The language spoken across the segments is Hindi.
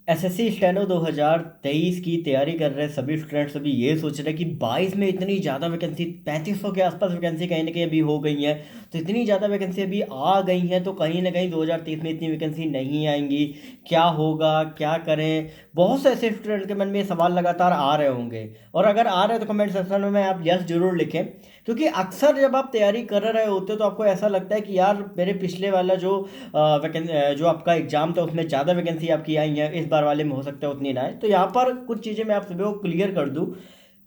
एसएससी स्टेनो 2023 की तैयारी कर रहे सभी स्टूडेंट्स अभी ये सोच रहे हैं कि 22 में इतनी ज़्यादा वैकेंसी 3500 के आसपास वैकेंसी कहीं ना कहीं अभी हो गई हैं। तो इतनी ज़्यादा वैकेंसी अभी आ गई हैं तो कहीं ना कहीं 2023 में इतनी वैकेंसी नहीं आएंगी। क्या होगा, क्या करें। बहुत से ऐसे स्टूडेंट के मन में ये सवाल लगातार आ रहे होंगे। और अगर आ रहे हैं तो कमेंट सेक्शन में आप यस जरूर लिखें। क्योंकि अक्सर जब आप तैयारी कर रहे होते हो तो आपको ऐसा लगता है कि यार मेरे पिछले वाला जो जो आपका एग्जाम था उसमें ज़्यादा वैकेंसी आपकी आई है, इस बार वाले में हो सकता है उतनी ना आए। तो यहाँ पर कुछ चीज़ें मैं आप सभी को क्लियर कर दूँ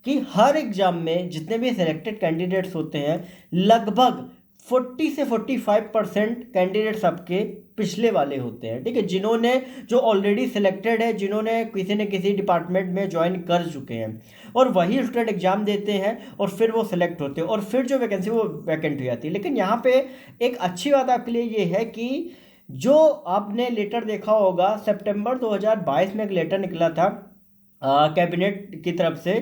कि हर एग्जाम में जितने भी सिलेक्टेड कैंडिडेट्स होते हैं, लगभग 40 से 45% कैंडिडेट्स आपके पिछले वाले होते हैं। ठीक है, जिन्होंने जो ऑलरेडी सिलेक्टेड है, जिन्होंने किसी न किसी डिपार्टमेंट में ज्वाइन कर चुके हैं, और वही स्टूडेंट एग्जाम देते हैं और फिर वो सिलेक्ट होते हैं और फिर जो वैकेंसी वो वैकेंट हो जाती है। लेकिन यहाँ पे एक अच्छी बात आपके लिए ये है कि जो आपने लेटर देखा होगा, सितंबर 2022 में एक लेटर निकला था कैबिनेट की तरफ से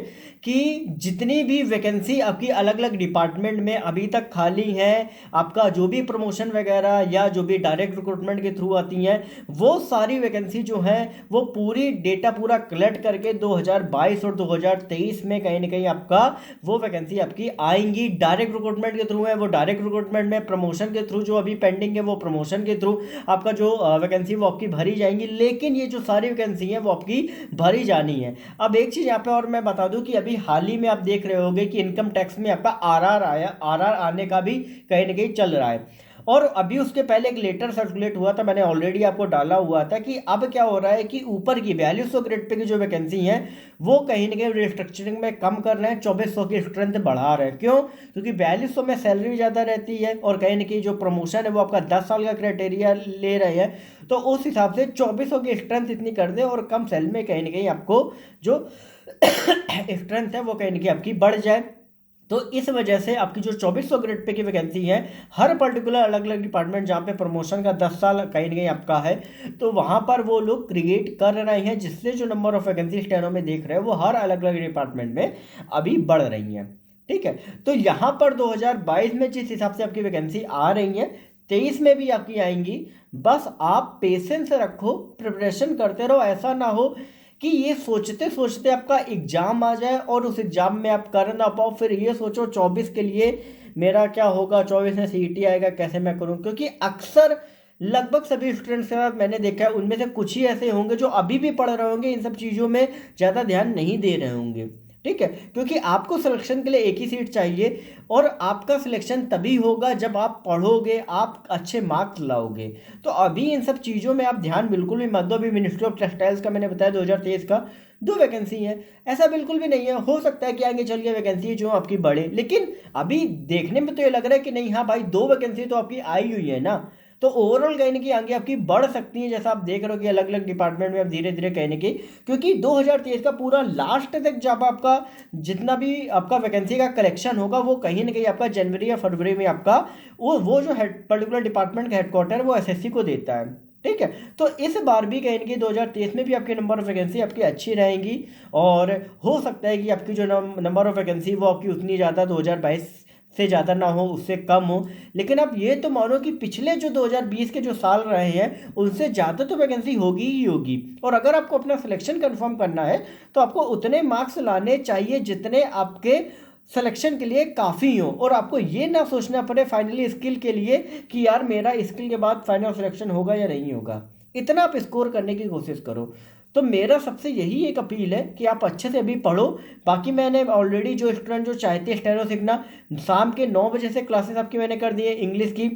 कि जितनी भी वैकेंसी आपकी अलग अलग डिपार्टमेंट में अभी तक खाली है, आपका जो भी प्रमोशन वगैरह या जो भी डायरेक्ट रिक्रूटमेंट के थ्रू आती हैं, वो सारी वैकेंसी जो है वो पूरी डेटा पूरा कलेक्ट करके 2022 और 2023 में कहीं ना कहीं आपका वो वैकेंसी आपकी आएंगी। डायरेक्ट रिक्रूटमेंट के थ्रू है वो डायरेक्ट रिक्रूटमेंट में, प्रमोशन के थ्रू जो अभी पेंडिंग है वो प्रमोशन के थ्रू आपका जो वैकेंसी वो आपकी भरी जाएंगी। लेकिन ये जो सारी वैकेंसी है वो आपकी भरी जानी है। अब एक चीज़ यहाँ पे और मैं बता दूं कि अभी हाल ही में आप देख रहे होंगे कि इनकम टैक्स में आपका आरआर आया, आरआर आने का भी कहीं ना कहीं चल रहा है। और अभी उसके पहले एक लेटर सर्कुलेट हुआ था, मैंने ऑलरेडी आपको डाला हुआ था कि अब क्या हो रहा है कि ऊपर की 4200 ग्रेड पे की जो वैकेंसी है वो कहीं ना कहीं रिस्ट्रक्चरिंग में कम कर रहे हैं, 2400 की स्ट्रेंथ बढ़ा रहे हैं। क्यों? क्योंकि 4200 में सैलरी ज़्यादा रहती है और कहीं ना कहीं जो प्रमोशन है वो आपका 10 साल का क्राइटेरिया ले रहे हैं। तो उस हिसाब से 2400 की स्ट्रेंथ इतनी कर दे और कम सैलरी में कहीं ना कहीं आपको जो स्ट्रेंथ है वो कहीं ना कहीं आपकी बढ़ जाए। तो इस वजह से आपकी जो 2400 ग्रेड पे की वैकेंसी है, हर पर्टिकुलर अलग अलग डिपार्टमेंट जहाँ पे प्रमोशन का 10 साल कहीं ना कहीं आपका है, तो वहाँ पर वो लोग क्रिएट कर रहे हैं, जिससे जो नंबर ऑफ वैकेंसी स्टेनो में देख रहे हैं वो हर अलग अलग डिपार्टमेंट में अभी बढ़ रही हैं। ठीक है, तो यहाँ पर 2022 में जिस हिसाब से आपकी वैकेंसी आ रही है, 23 में भी आपकी आएंगी। बस आप पेशेंस रखो, प्रिपरेशन करते रहो। ऐसा ना हो कि ये सोचते सोचते आपका एग्जाम आ जाए और उस एग्जाम में आप कर ना पाओ, फिर ये सोचो 24 के लिए मेरा क्या होगा, 24 में सीईटी आएगा कैसे मैं करूं। क्योंकि अक्सर लगभग सभी स्टूडेंट्स के साथ मैंने देखा है, उनमें से कुछ ही ऐसे होंगे जो अभी भी पढ़ रहे होंगे, इन सब चीज़ों में ज़्यादा ध्यान नहीं दे रहे होंगे। ठीक है, क्योंकि आपको सिलेक्शन के लिए एक ही सीट चाहिए और आपका सिलेक्शन तभी होगा जब आप पढ़ोगे, आप अच्छे मार्क्स लाओगे। तो अभी इन सब चीज़ों में आप ध्यान बिल्कुल भी मत दो। अभी मिनिस्ट्री ऑफ टेक्सटाइल्स का मैंने बताया 2023 का 2 वैकेंसी है, ऐसा बिल्कुल भी नहीं है। हो सकता है कि आगे चल के वैकेंसी जो आपकी बढ़े, लेकिन अभी देखने में तो ये लग रहा है कि नहीं, हाँ भाई 2 वैकेंसी तो आपकी आई हुई है ना, तो ओवरऑल कहीं ना कहीं आगे आपकी बढ़ सकती है। जैसा आप देख रहे हो कि अलग अलग डिपार्टमेंट में आप धीरे धीरे कहीं ना कहीं, क्योंकि 2023 का पूरा लास्ट तक जब आपका जितना भी आपका वैकेंसी का कलेक्शन होगा वो कहीं ना कहीं आपका जनवरी या फरवरी में आपका वो जो हेड पर्टिकुलर डिपार्टमेंट का हेडक्वार्टर वो एसएससी को देता है। ठीक है, तो इस बार भी कहीं ना कहीं 2023 में भी आपके नंबर ऑफ वैकेंसी आपकी अच्छी रहेंगी। और हो सकता है कि आपकी जो नंबर ऑफ वैकेंसी वो आपकी उतनी ज़्यादा 2022 से ज़्यादा ना हो, उससे कम हो। लेकिन आप ये तो मानो कि पिछले जो 2020 के जो साल रहे हैं उनसे ज़्यादा तो वैकेंसी होगी ही होगी। और अगर आपको अपना सिलेक्शन कंफर्म करना है तो आपको उतने मार्क्स लाने चाहिए जितने आपके सिलेक्शन के लिए काफ़ी हो, और आपको ये ना सोचना पड़े फाइनली स्किल के लिए कि यार मेरा स्किल के बाद फाइनल सिलेक्शन होगा या नहीं होगा। इतना आप स्कोर करने की कोशिश करो। तो मेरा सबसे यही एक अपील है कि आप अच्छे से अभी पढ़ो। बाकी मैंने ऑलरेडी जो स्टूडेंट जो चाहते हैं स्टेनो सीखना, शाम के 9 बजे से क्लासेस आपकी मैंने कर दी है इंग्लिश की।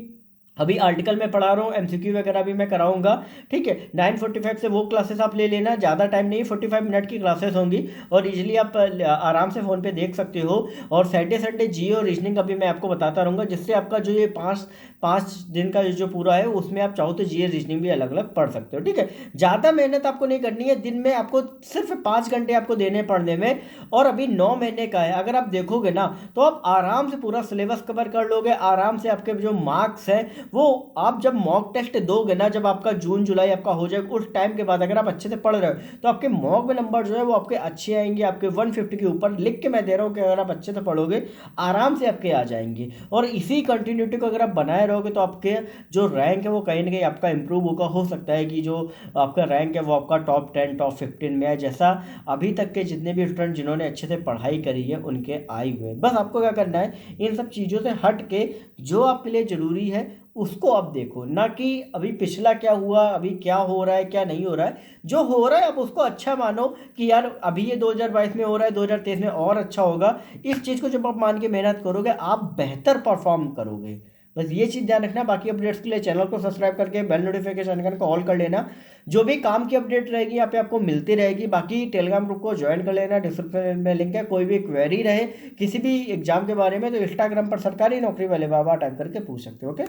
अभी आर्टिकल में पढ़ा रहा हूँ, एमसीक्यू वगैरह भी मैं कराऊंगा। ठीक है, 9:45 से वो क्लासेस आप ले लेना, ज़्यादा टाइम नहीं, 45 मिनट की क्लासेस होंगी और इजीली आप आराम से फ़ोन पे देख सकते हो। और सैटरडे संडे जियो और रीजनिंग का भी मैं आपको बताता रहूँगा, जिससे आपका जो ये पाँच पाँच दिन का जो पूरा है उसमें आप चाहो तो जीए रीजनिंग भी अलग अलग पढ़ सकते हो। ठीक है, ज़्यादा मेहनत आपको नहीं करनी है, दिन में आपको सिर्फ 5 घंटे आपको देने पढ़ने में। और अभी 9 महीने का है, अगर आप देखोगे ना तो आप आराम से पूरा सिलेबस कवर कर लोगे, आराम से आपके जो मार्क्स है वो आप जब मॉक टेस्ट दोगे ना, जब आपका जून जुलाई आपका हो जाए, उस टाइम के बाद अगर आप अच्छे से पढ़ रहे हो तो आपके मॉक में नंबर जो है वो आपके अच्छे आएंगे, आपके 150 के ऊपर। लिख के मैं दे रहा हूँ कि अगर आप अच्छे से पढ़ोगे आराम से आपके आ जाएंगे। और इसी कंटिन्यूटी को अगर आप बनाए रहोगे तो आपके जो रैंक है वो कहीं ना कहीं आपका इंप्रूव होगा। हो सकता है कि जो आपका रैंक है वो आपका टॉप 10 टॉप 15 में है, जैसा अभी तक के जितने भी स्टूडेंट जिन्होंने अच्छे से पढ़ाई करी है उनके आए हुए। बस आपको क्या करना है, इन सब चीज़ों से हट के जो आपके लिए ज़रूरी है उसको आप देखो, ना कि अभी पिछला क्या हुआ, अभी क्या हो रहा है क्या नहीं हो रहा है। जो हो रहा है आप उसको अच्छा मानो कि यार अभी ये 2022 में हो रहा है, 2023 में और अच्छा होगा। इस चीज़ को जब आप मान के मेहनत करोगे आप बेहतर परफॉर्म करोगे। बस ये चीज़ ध्यान रखना। बाकी अपडेट्स के लिए चैनल को सब्सक्राइब करके बेल नोटिफिकेशन आइकन को ऑल कर लेना। जो भी काम की अपडेट रहेगी यहाँ पे आपको मिलती रहेगी। बाकी टेलीग्राम ग्रुप को ज्वाइन कर लेना, डिस्क्रिप्शन में लिंक है। कोई भी क्वेरी रहे किसी भी एग्जाम के बारे में तो इंस्टाग्राम पर सरकारी नौकरी वाले बाबा टाइप करके पूछ सकते हो। ओके।